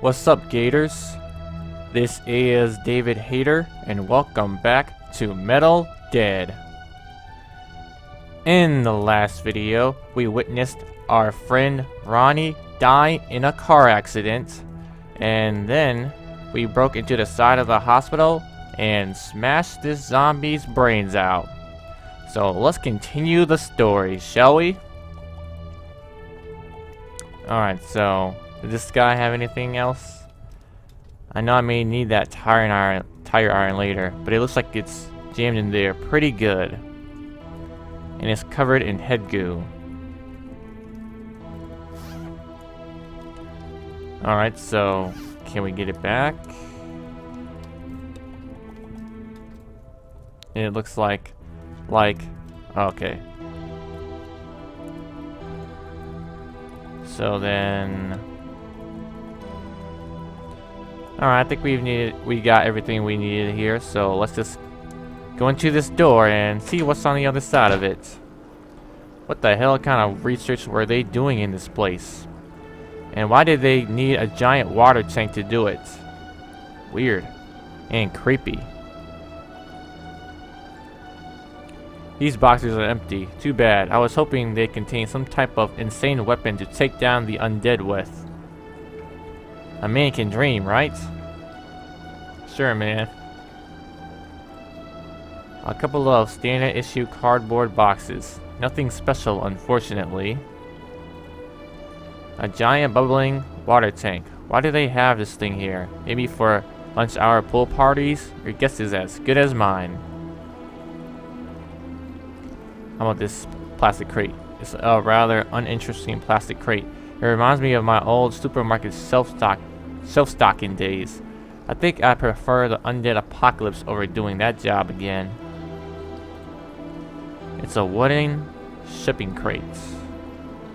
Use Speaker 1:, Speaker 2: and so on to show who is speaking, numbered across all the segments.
Speaker 1: What's up, Gators? This is David Hayder, and welcome back to Metal Dead. In the last video, we witnessed our friend Ronnie die in a car accident, and then we broke into the side of the hospital and smashed this zombie's brains out. So let's continue the story, shall we? Alright, so does this guy have anything else? I know I may need that tire iron later, but it looks like it's jammed in there pretty good. And it's covered in head goo. Alright, so can we get it back? It looks like okay. So then, alright, I think we got everything we needed here, so let's just go into this door and see what's on the other side of it. What the hell kind of research were they doing in this place? And why did they need a giant water tank to do it? Weird and creepy. These boxes are empty. Too bad. I was hoping they contained some type of insane weapon to take down the undead with. A man can dream, right? Sure, man. A couple of standard issue cardboard boxes. Nothing special, unfortunately. A giant bubbling water tank. Why do they have this thing here? Maybe for lunch hour pool parties? Your guess is as good as mine. How about this plastic crate? It's a rather uninteresting plastic crate. It reminds me of my old supermarket self-stocking days. I think I prefer the undead apocalypse over doing that job again. It's a wooden shipping crate.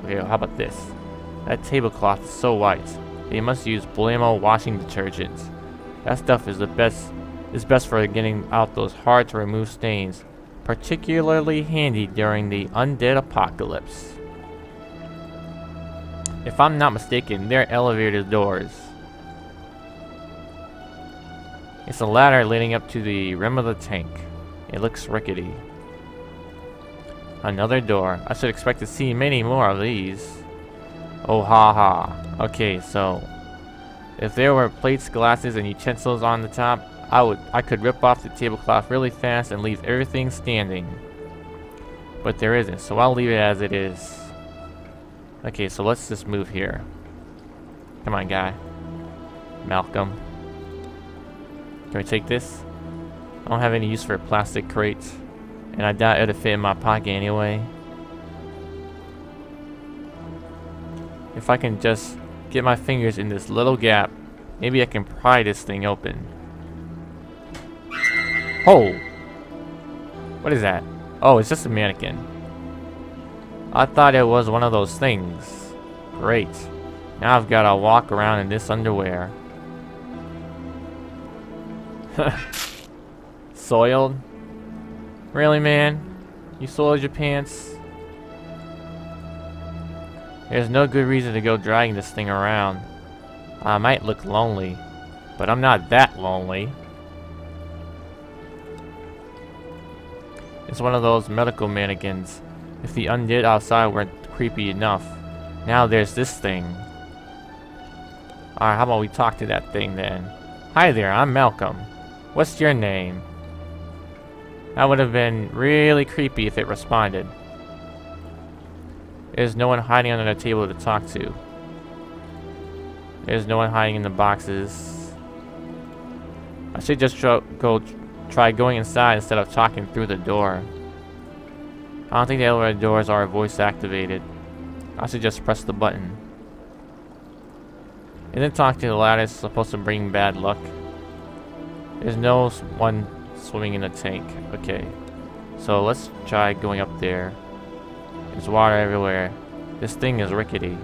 Speaker 1: Okay, how about this? That tablecloth is so white. They must use Blamo washing detergent. That stuff is best for getting out those hard to remove stains. Particularly handy during the undead apocalypse. If I'm not mistaken, they're elevator doors. It's a ladder leading up to the rim of the tank. It looks rickety. Another door. I should expect to see many more of these. Oh ha ha. Okay, so if there were plates, glasses, and utensils on the top, I could rip off the tablecloth really fast and leave everything standing. But there isn't, so I'll leave it as it is. Okay, so let's just move here. Come on, guy. Malcolm. Can we take this? I don't have any use for a plastic crate, and I doubt it'll fit in my pocket anyway. If I can just get my fingers in this little gap, maybe I can pry this thing open. Oh! What is that? Oh, it's just a mannequin. I thought it was one of those things. Great. Now I've got to walk around in this underwear. Soiled? Really, man? You soiled your pants? There's no good reason to go dragging this thing around. I might look lonely, but I'm not that lonely. It's one of those medical mannequins. If the undead outside weren't creepy enough, now there's this thing. Alright, how about we talk to that thing then? Hi there, I'm Malcolm. What's your name? That would have been really creepy if it responded. There's no one hiding under the table to talk to. There's no one hiding in the boxes. I should just try going inside instead of talking through the door. I don't think the elevator doors are voice activated. I should just press the button. And then talk to the ladder is supposed to bring bad luck. There's no one swimming in the tank. Okay. So let's try going up there. There's water everywhere. This thing is rickety.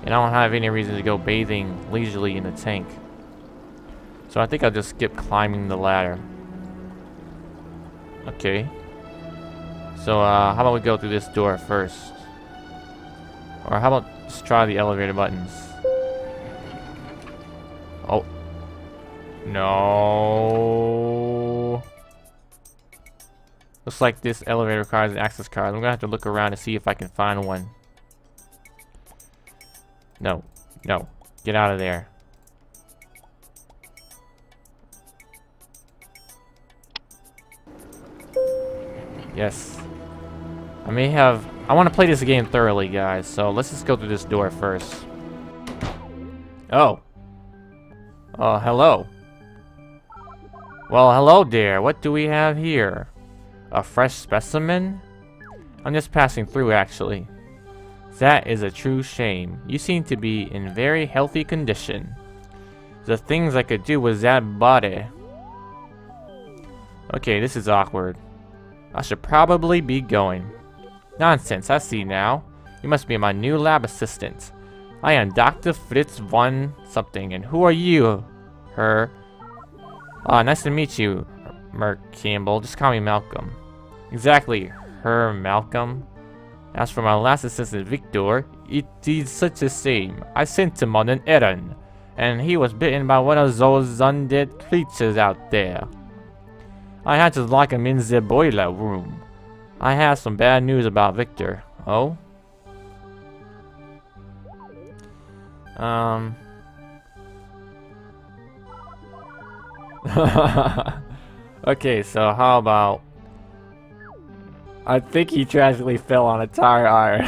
Speaker 1: And I don't have any reason to go bathing leisurely in the tank. So I think I'll just skip climbing the ladder. Okay. So, how about we go through this door first? Or how about just try the elevator buttons? Oh. No. Looks like this elevator requires an access card. I'm gonna have to look around to see if I can find one. No. No. Get out of there. Yes. I want to play this game thoroughly, guys. So let's just go through this door first. Oh. Hello. Well, hello there. What do we have here? A fresh specimen? I'm just passing through, actually. That is a true shame. You seem to be in very healthy condition. The things I could do with that body. Okay, this is awkward. I should probably be going. Nonsense, I see now. You must be my new lab assistant. I am Dr. Fritz von something, and who are you? Her. Nice to meet you, Merc Campbell. Just call me Malcolm. Exactly, Her Malcolm. As for my last assistant, Victor, it is such a shame. I sent him on an errand, and he was bitten by one of those undead creatures out there. I had to lock him in the boiler room. I have some bad news about Victor. Oh? Okay, so how about... I think he tragically fell on a tire iron.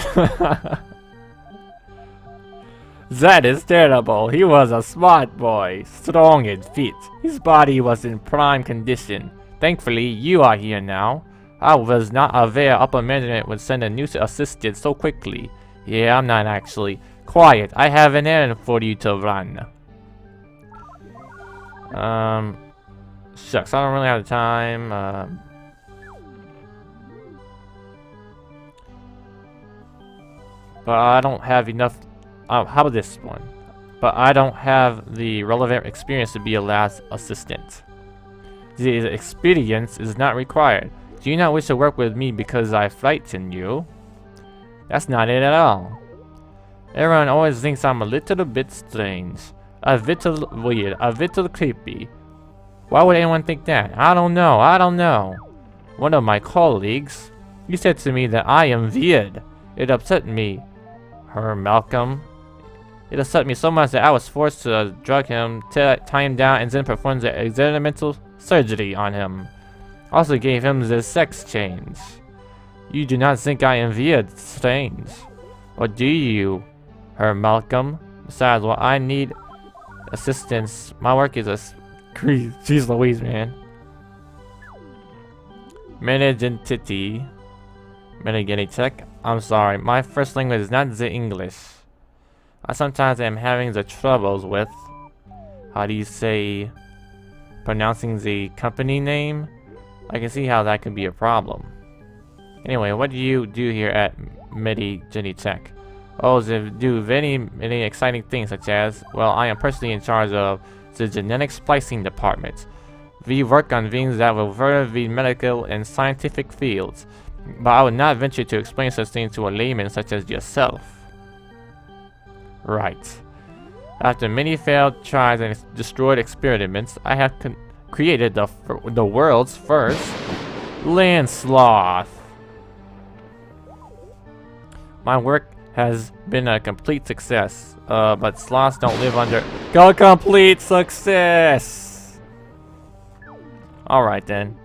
Speaker 1: That is terrible. He was a smart boy, strong and fit. His body was in prime condition. Thankfully, you are here now. I was not aware upper management would send a new assistant so quickly. Yeah, I'm not actually. Quiet, I have an errand for you to run. Shucks, I don't really have the time. But I don't have enough. How about this one? But I don't have the relevant experience to be a lab assistant. The experience is not required. Do you not wish to work with me because I frighten you? That's not it at all. Everyone always thinks I'm a little bit strange. A little weird. A little creepy. Why would anyone think that? I don't know. I don't know. One of my colleagues, he said to me that I am weird. It upset me. Her Malcolm. It upset me so much that I was forced to drug him, tie him down, and then perform the experimental surgery on him. Also gave him the sex change. You do not think I am weird, strange. Or do you, Her Malcolm? Besides, well, I need assistance. My work is a... Jeez Louise, man. Manage entity. Managing tech. I'm sorry, my first language is not the English. I sometimes am having the troubles with... How do you say... pronouncing the company name? I can see how that could be a problem. Anyway, what do you do here at Tech? Oh, they do many exciting things such as... Well, I am personally in charge of the genetic splicing department. We work on things that will further the medical and scientific fields. But I would not venture to explain such things to a layman such as yourself. Right. After many failed tries and destroyed experiments, I have created the world's first land sloth. My work has been a complete success, but sloths don't live under... Complete success! Alright then.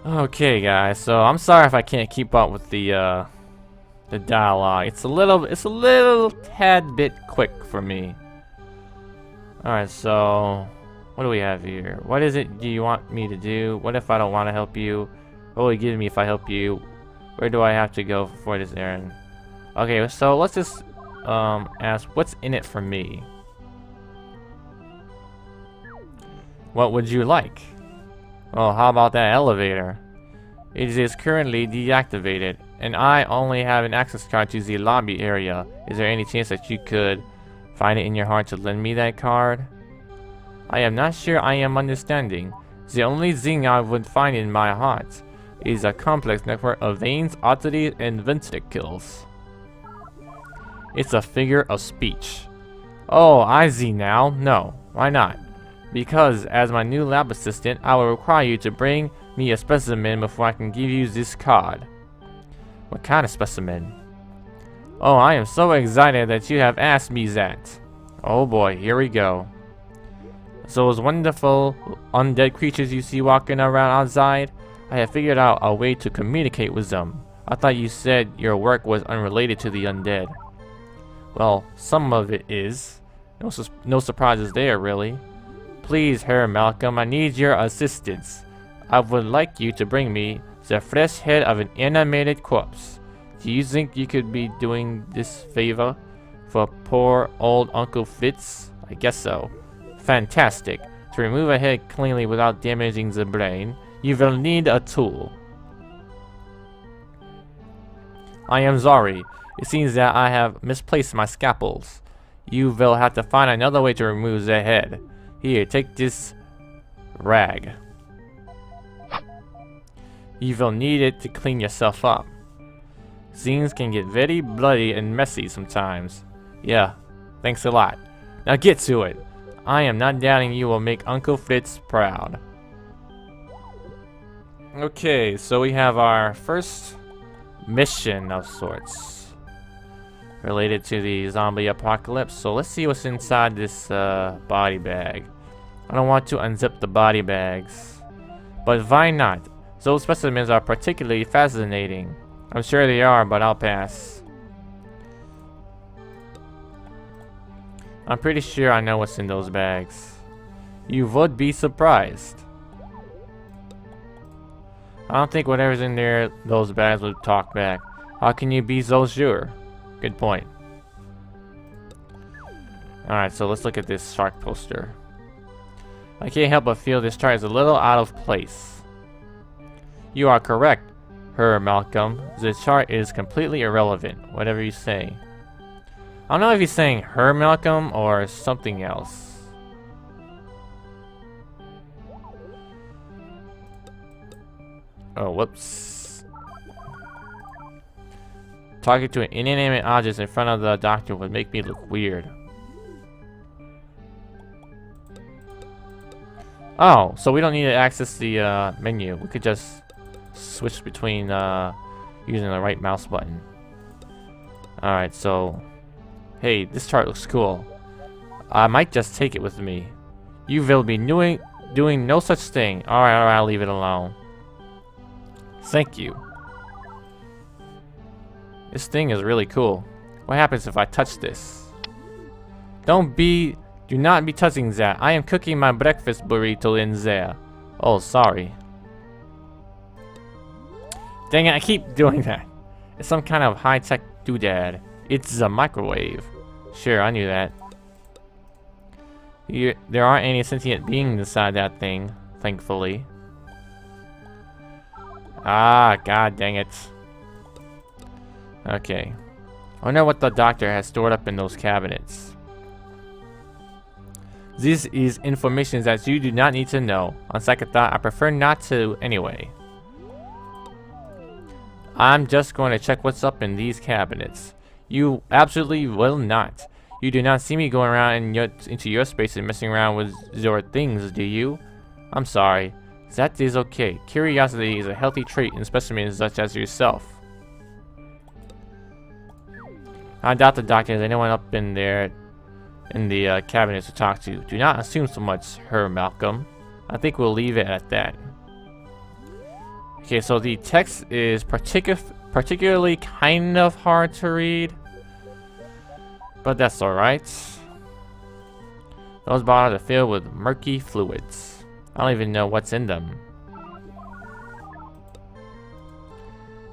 Speaker 1: Okay guys, so I'm sorry if I can't keep up with the dialogue. It's a little tad bit quick for me. Alright, so what do we have here? What is it do you want me to do? What if I don't want to help you? What will you give me if I help you? Where do I have to go for this errand? Okay, so let's just ask what's in it for me? What would you like? Well, how about that elevator? It is currently deactivated, and I only have an access card to the lobby area. Is there any chance that you could find it in your heart to lend me that card? I am not sure I am understanding. The only thing I would find in my heart is a complex network of veins, arteries, and ventricles. It's a figure of speech. Oh, I see now. No, why not? Because, as my new lab assistant, I will require you to bring me a specimen before I can give you this card. What kind of specimen? Oh, I am so excited that you have asked me that. Oh boy, here we go. So those wonderful undead creatures you see walking around outside, I have figured out a way to communicate with them. I thought you said your work was unrelated to the undead. Well, some of it is. No surprises there, really. Please, Herr Malcolm, I need your assistance. I would like you to bring me the fresh head of an animated corpse. Do you think you could be doing this favor for poor old Uncle Fitz? I guess so. Fantastic. To remove a head cleanly without damaging the brain, you will need a tool. I am sorry. It seems that I have misplaced my scalpels. You will have to find another way to remove the head. Here, take this rag. You will need it to clean yourself up. Scenes can get very bloody and messy sometimes. Yeah, thanks a lot. Now get to it. I am not doubting you will make Uncle Fitz proud. Okay, so we have our first mission of sorts related to the zombie apocalypse. So let's see what's inside this body bag. I don't want to unzip the body bags, but why not? Those specimens are particularly fascinating. I'm sure they are, but I'll pass. I'm pretty sure I know what's in those bags. You would be surprised. I don't think whatever's in there, those bags would talk back. How can you be so sure? Good point. Alright, so let's look at this shark poster. I can't help but feel this chart is a little out of place. You are correct, Herr Malcolm. The chart is completely irrelevant, whatever you say. I don't know if he's saying Herr Malcolm or something else. Oh, whoops. Talking to an inanimate object in front of the doctor would make me look weird. Oh, so we don't need to access the menu. We could just switch between using the right mouse button. Alright, so... Hey, this chart looks cool. I might just take it with me. You will be doing no such thing. Alright, I'll leave it alone. Thank you. This thing is really cool. What happens if I touch this? Do not be touching that. I am cooking my breakfast burrito in there. Oh, sorry. Dang it, I keep doing that. It's some kind of high-tech doodad. It's a microwave. Sure, I knew that. There aren't any sentient beings inside that thing, thankfully. Ah, god dang it. Okay. I wonder what the doctor has stored up in those cabinets. This is information that you do not need to know. On second thought, I prefer not to anyway. I'm just going to check what's up in these cabinets. You absolutely will not. You do not see me going around into your space and messing around with your things, do you? I'm sorry. That is okay. Curiosity is a healthy trait in specimens such as yourself. I doubt the doctor has anyone up in there in the cabinets to talk to. Do not assume so much, Herr Malcolm. I think we'll leave it at that. Okay, so the text is particularly kind of hard to read, but that's alright. Those bottles are filled with murky fluids. I don't even know what's in them.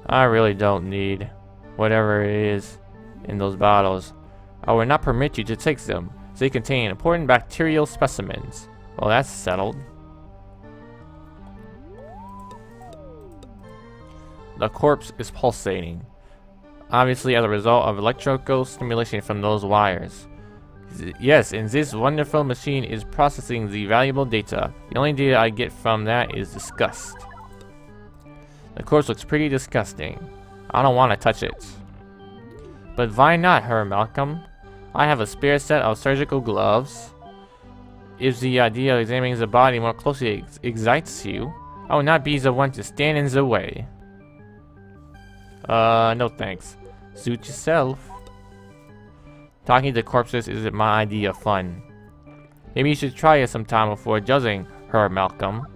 Speaker 1: I really don't need whatever it is in those bottles. I will not permit you to take them. They contain important bacterial specimens. Well, that's settled. The corpse is pulsating, obviously as a result of electrical stimulation from those wires. Yes, and this wonderful machine is processing the valuable data. The only data I get from that is disgust. The corpse looks pretty disgusting. I don't want to touch it. But why not, Herr Malcolm? I have a spare set of surgical gloves. If the idea of examining the body more closely excites you, I will not be the one to stand in the way. No thanks. Suit yourself. Talking to corpses isn't my idea of fun. Maybe you should try it sometime before judging her, Malcolm.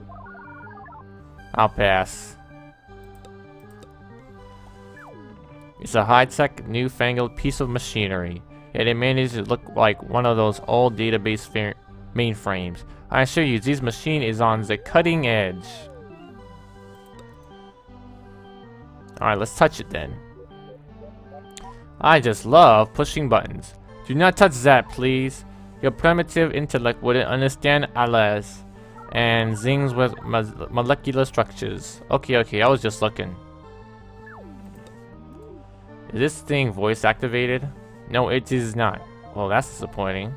Speaker 1: I'll pass. It's a high-tech, newfangled piece of machinery, yet it manages to look like one of those old database mainframes. I assure you, this machine is on the cutting edge. Alright, let's touch it then. I just love pushing buttons. Do not touch that, please. Your primitive intellect wouldn't understand ALAS and things with molecular structures. Okay, I was just looking. Is this thing voice activated? No, it is not. Well, that's disappointing.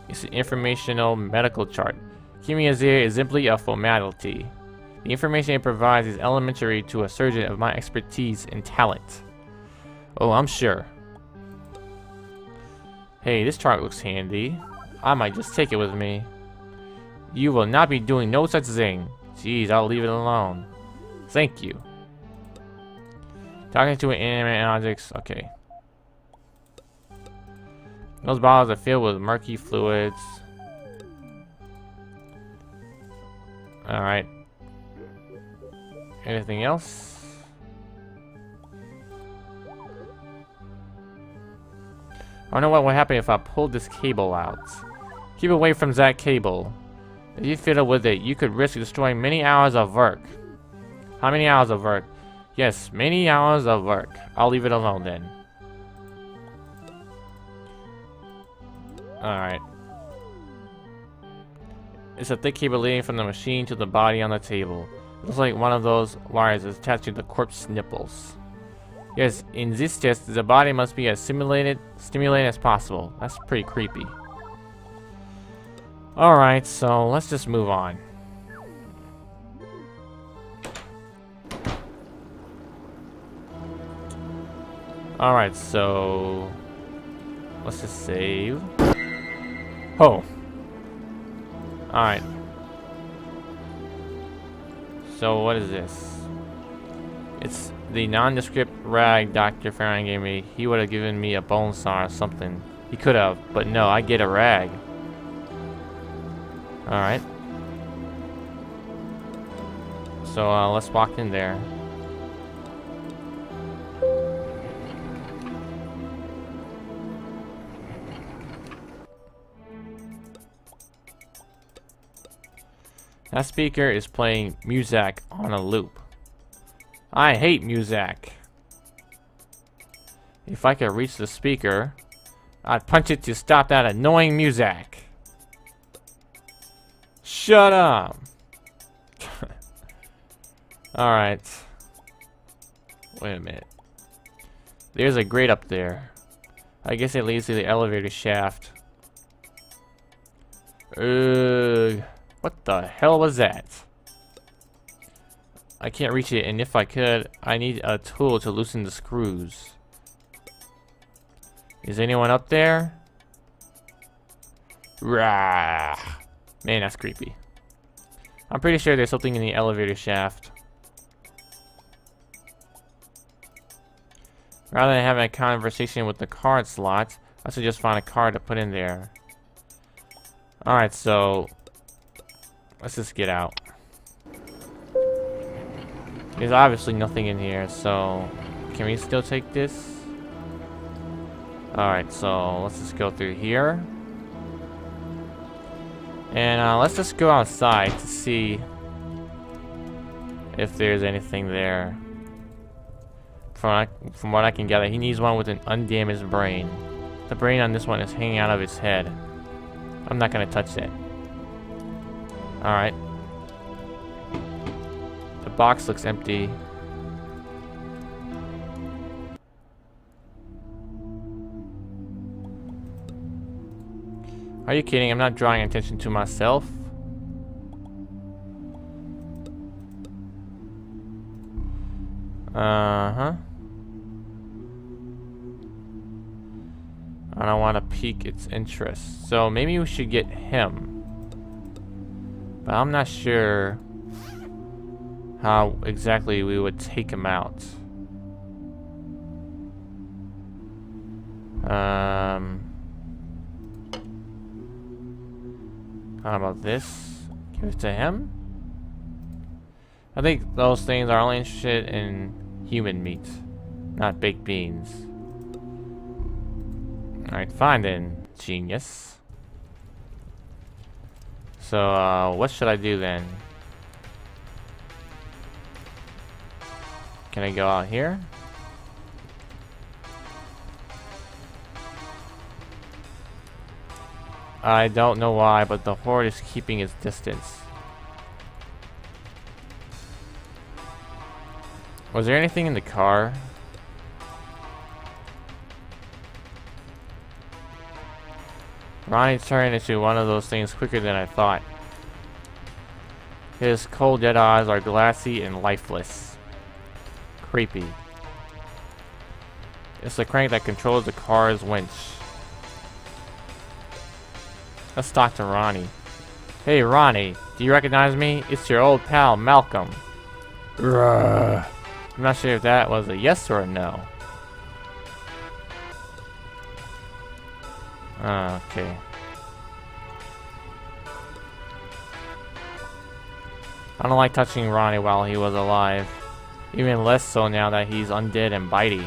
Speaker 1: It's an informational medical chart. Chemia is simply a formality. The information it provides is elementary to a surgeon of my expertise and talent. Oh, I'm sure. Hey, this chart looks handy. I might just take it with me. You will not be doing no such thing. Jeez, I'll leave it alone. Thank you. Talking to an inanimate objects. Okay. Those bottles are filled with murky fluids. Alright. Anything else? I don't know what would happen if I pulled this cable out. Keep away from that cable. If you fiddle with it, you could risk destroying many hours of work. How many hours of work? Yes, many hours of work. I'll leave it alone then. Alright. It's a thick cable leading from the machine to the body on the table. It looks like one of those wires is attached to the corpse's nipples. Yes, in this test, the body must be as stimulated as possible. That's pretty creepy. Alright, so let's just move on. Alright, so let's just save. Oh. Alright. So what is this? It's the nondescript rag Dr. Fechenheim gave me. He would have given me a bone saw or something. He could have, but no, I get a rag. Alright. So let's walk in there. That speaker is playing music on a loop. I hate music. If I could reach the speaker, I'd punch it to stop that annoying music. Shut up. Alright. Wait a minute. There's a grate up there. I guess it leads to the elevator shaft. What the hell was that? I can't reach it, and if I could, I need a tool to loosen the screws. Is anyone up there? Rah! Man, that's creepy. I'm pretty sure there's something in the elevator shaft. Rather than having a conversation with the card slot, I should just find a card to put in there. Alright, so let's just get out. There's obviously nothing in here, so can we still take this? Alright, so let's just go through here. And let's just go outside to see if there's anything there. From what I can gather, he needs one with an undamaged brain. The brain on this one is hanging out of his head. I'm not gonna touch it. Alright. The box looks empty. Are you kidding? I'm not drawing attention to myself. Uh-huh. I don't want to pique its interest. So maybe we should get him. But I'm not sure how exactly we would take him out. How about this? Give it to him? I think those things are only interested in human meat, not baked beans. Alright, fine then, genius. So, what should I do then? Can I go out here? I don't know why, but the horde is keeping its distance. Was there anything in the car? Ronnie turned into one of those things quicker than I thought. His cold dead eyes are glassy and lifeless. Creepy. It's the crank that controls the car's winch. Let's talk to Ronnie. Hey Ronnie, do you recognize me? It's your old pal Malcolm. I'm not sure if that was a yes or a no. Okay. I don't like touching Ronnie while he was alive. Even less so now that he's undead and bitey.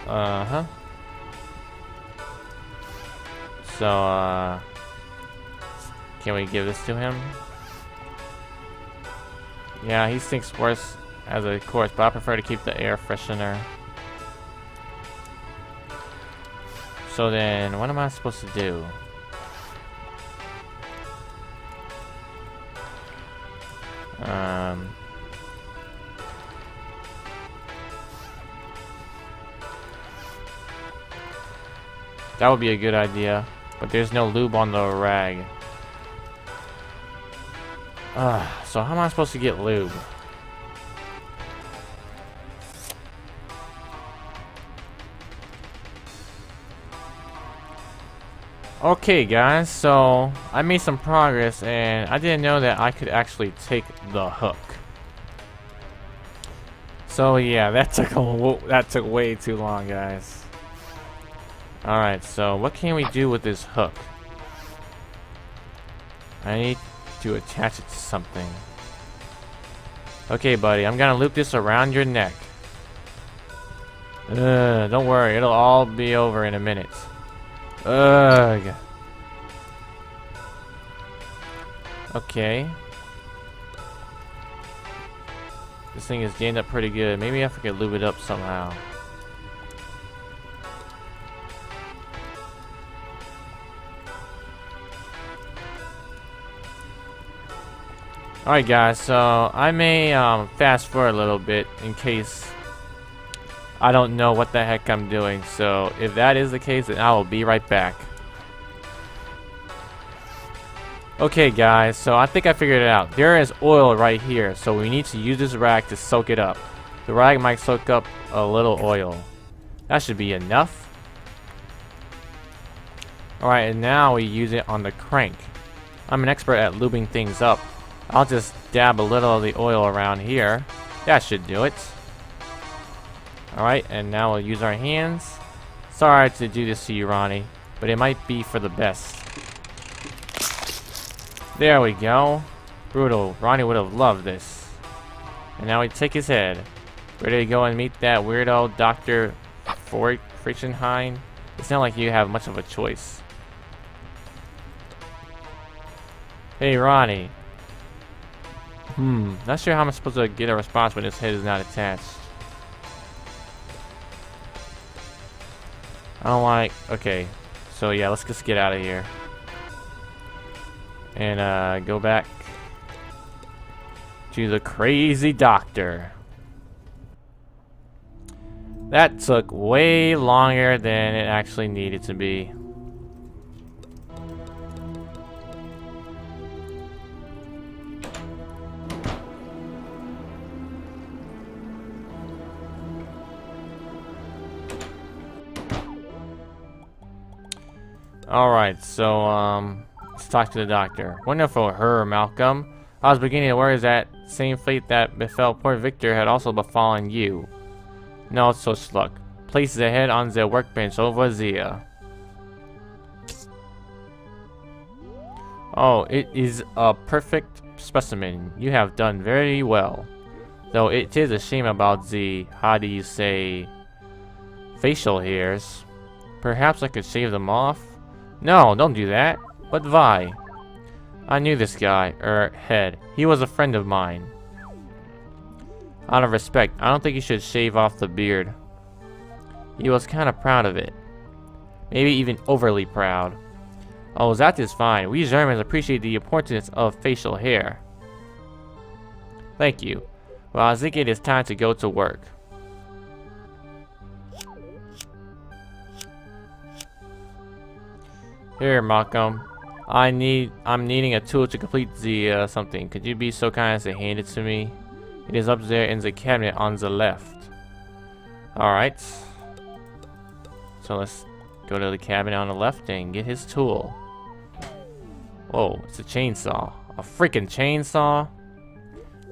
Speaker 1: Uh-huh. So, can we give this to him? Yeah, he stinks worse as a corpse, but I prefer to keep the air freshener. So then, what am I supposed to do? That would be a good idea. But there's no lube on the rag. So how am I supposed to get lube? Okay guys, so I made some progress and I didn't know that I could actually take the hook. So yeah, that took way too long, guys. Alright, so what can we do with this hook? I need to attach it to something. Okay, buddy, I'm gonna loop this around your neck. Don't worry, it'll all be over in a minute. Ugh. Okay. This thing is jammed up pretty good. Maybe if I could lube it up somehow. Alright guys, so I may fast forward a little bit in case I don't know what the heck I'm doing. So if that is the case, then I will be right back. Okay guys, so I think I figured it out. There is oil right here, so we need to use this rag to soak it up. The rag might soak up a little oil. That should be enough. Alright, and now we use it on the crank. I'm an expert at lubing things up. I'll just dab a little of the oil around here. That should do it. Alright, and now we'll use our hands. Sorry to do this to you, Ronnie, but it might be for the best. There we go. Brutal. Ronnie would have loved this. And now we take his head. Ready to go and meet that weirdo Dr. Fechenheim? It's not like you have much of a choice. Hey, Ronnie. Not sure how I'm supposed to get a response when his head is not attached. I don't like... Okay. So yeah, let's just get out of here. And go back to the crazy doctor. That took way longer than it actually needed to be. Alright, so, let's talk to the doctor. Wonderful, Malcolm. I was beginning to worry that same fate that befell poor Victor had also befallen you. No such luck. Place the head on the workbench over there. Oh, it is a perfect specimen. You have done very well. Though it is a shame about the, how do you say, facial hairs. Perhaps I could shave them off? No, don't do that. But why? I knew this guy, head. He was a friend of mine. Out of respect, I don't think you should shave off the beard. He was kind of proud of it. Maybe even overly proud. Oh, that is fine. We Germans appreciate the importance of facial hair. Thank you. Well, I think it is time to go to work. Here, Malcolm. I'm needing a tool to complete the, something. Could you be so kind as to hand it to me? It is up there in the cabinet on the left. Alright. So let's go to the cabinet on the left and get his tool. Whoa, it's a chainsaw. A freaking chainsaw?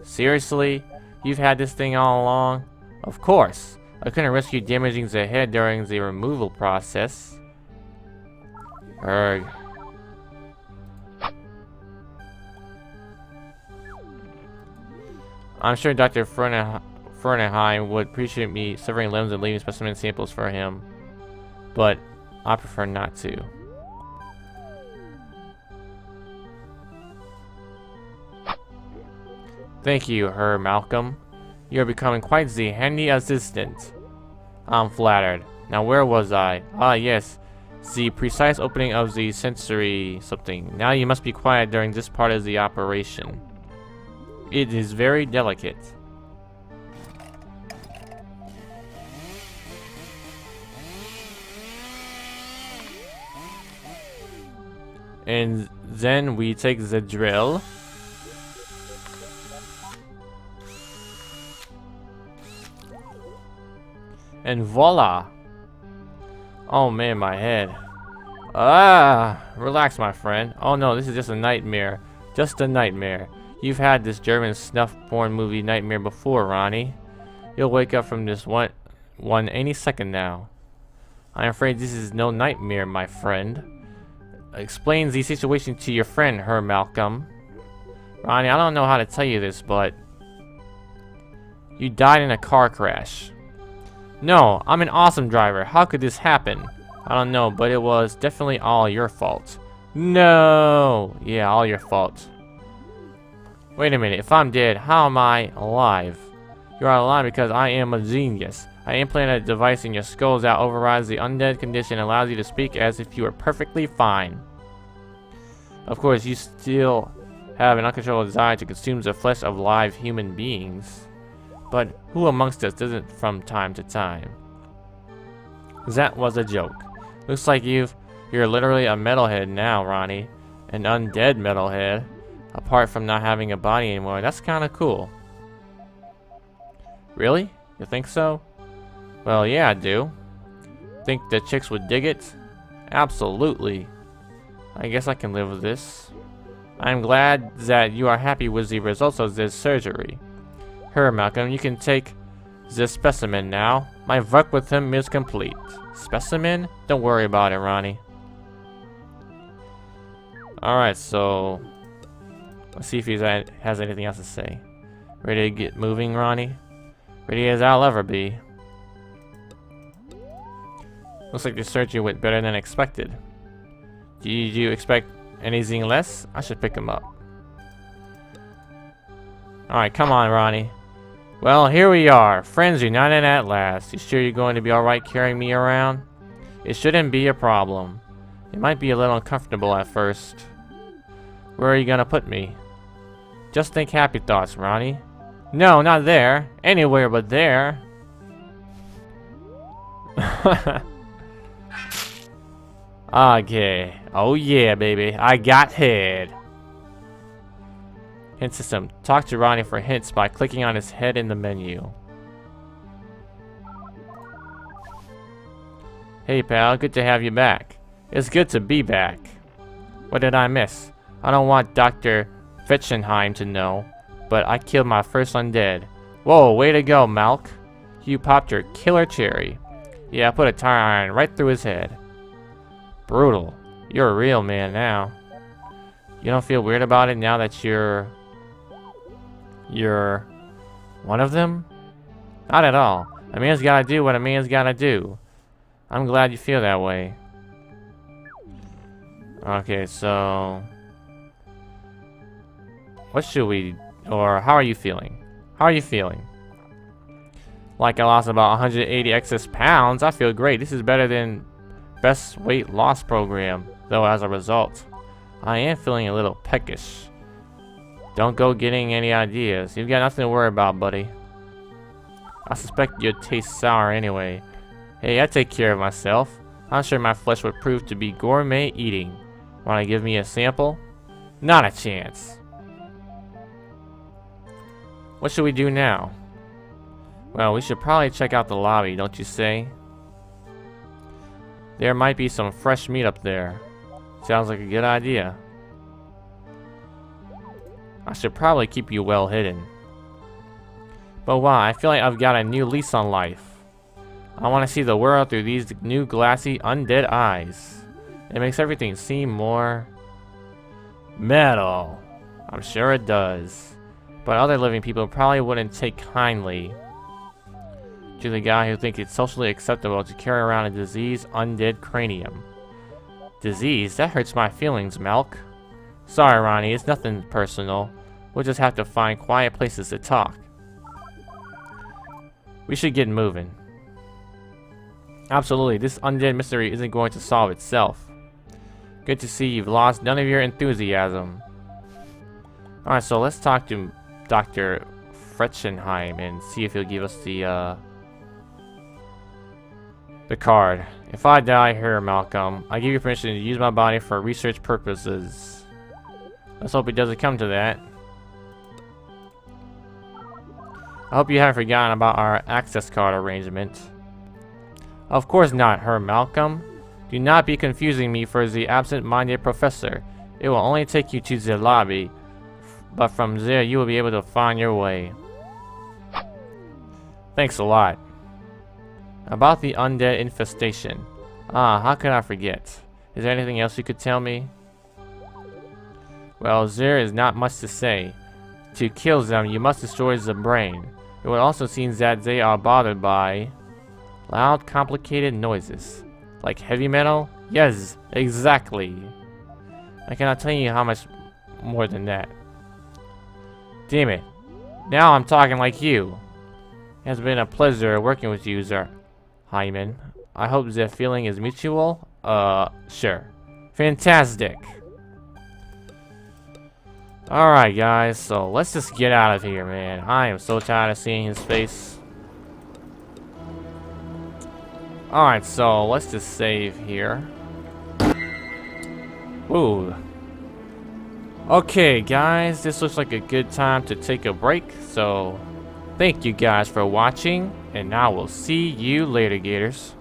Speaker 1: Seriously? You've had this thing all along? Of course. I couldn't risk you damaging the head during the removal process. Erg. I'm sure Dr. Fechenheim would appreciate me severing limbs and leaving specimen samples for him, but I prefer not to. Thank you, Malcolm. You're becoming quite the handy assistant. I'm flattered. Now where was I? Ah yes, the precise opening of the sensory something. Now you must be quiet during this part of the operation. It is very delicate. And then we take the drill. And voila! Oh man, my head. Ah! Relax, my friend. Oh no, this is just a nightmare. Just a nightmare. You've had this German snuff porn movie nightmare before, Ronnie. You'll wake up from this one any second now. I'm afraid this is no nightmare, my friend. Explain the situation to your friend, Malcolm. Ronnie, I don't know how to tell you this, but you died in a car crash. No, I'm an awesome driver. How could this happen? I don't know, but it was definitely all your fault. No! Yeah, all your fault. Wait a minute, if I'm dead, how am I alive? You are alive because I am a genius. I implanted a device in your skull that overrides the undead condition and allows you to speak as if you were perfectly fine. Of course, you still have an uncontrolled desire to consume the flesh of live human beings. But who amongst us doesn't from time to time? That was a joke. Looks like you're literally a metalhead now, Ronnie. An undead metalhead. Apart from not having a body anymore. That's kind of cool. Really? You think so? Well, yeah, I do. Think the chicks would dig it? Absolutely. I guess I can live with this. I'm glad that you are happy with the results of this surgery. Here, Malcolm, you can take the specimen now. My work with him is complete. Specimen? Don't worry about it, Ronnie. Alright, so let's see if he has anything else to say. Ready to get moving, Ronnie? Ready as I'll ever be. Looks like the surgery went better than expected. Did you expect anything less? I should pick him up. Alright, come on, Ronnie. Well, here we are. Friends united at last. You sure you're going to be alright carrying me around? It shouldn't be a problem. It might be a little uncomfortable at first. Where are you gonna put me? Just think happy thoughts, Ronnie. No, not there. Anywhere but there. Okay. Oh yeah, baby. I got head. Hint system. Talk to Ronnie for hints by clicking on his head in the menu. Hey pal, good to have you back. It's good to be back. What did I miss? I don't want Dr. Fechenheim to know, but I killed my first undead. Whoa, way to go, Malk. You popped your killer cherry. Yeah, I put a tire iron right through his head. Brutal. You're a real man now. You don't feel weird about it now that you're one of them? Not at all. A man's gotta do what a man's gotta do. I'm glad you feel that way. Okay, so what should we, or how are you feeling? How are you feeling? Like I lost about 180 excess pounds. I feel great. This is better than best weight loss program, though as a result, I am feeling a little peckish. Don't go getting any ideas. You've got nothing to worry about, buddy. I suspect you'd taste sour anyway. Hey, I take care of myself. I'm sure my flesh would prove to be gourmet eating. Wanna give me a sample? Not a chance. What should we do now? Well, we should probably check out the lobby, don't you say? There might be some fresh meat up there. Sounds like a good idea. I should probably keep you well hidden. But wow, I feel like I've got a new lease on life. I want to see the world through these new glassy undead eyes. It makes everything seem more metal. I'm sure it does. But other living people probably wouldn't take kindly to the guy who thinks it's socially acceptable to carry around a diseased undead cranium. Disease? That hurts my feelings, Malk. Sorry, Ronnie, it's nothing personal. We'll just have to find quiet places to talk. We should get moving. Absolutely, this undead mystery isn't going to solve itself. Good to see you've lost none of your enthusiasm. Alright, so let's talk to Dr. Fechenheim and see if he'll give us the card. If I die here, Malcolm, I give you permission to use my body for research purposes. Let's hope it doesn't come to that. I hope you haven't forgotten about our access card arrangement. Of course not, Herr Malcolm. Do not be confusing me for the absent-minded professor. It will only take you to the lobby, but from there you will be able to find your way. Thanks a lot. About the undead infestation. Ah, how could I forget? Is there anything else you could tell me? Well, there is not much to say. To kill them, you must destroy the brain. It would also seem that they are bothered by loud, complicated noises. Like heavy metal? Yes, exactly. I cannot tell you how much more than that. Damn it. Now I'm talking like you. It has been a pleasure working with you, Sir Hyman. I hope the feeling is mutual. Sure. Fantastic. Alright, guys, so let's just get out of here, man. I am so tired of seeing his face. Alright, so let's just save here. Ooh. Okay, guys, this looks like a good time to take a break, so thank you guys for watching, and I will see you later, Gators.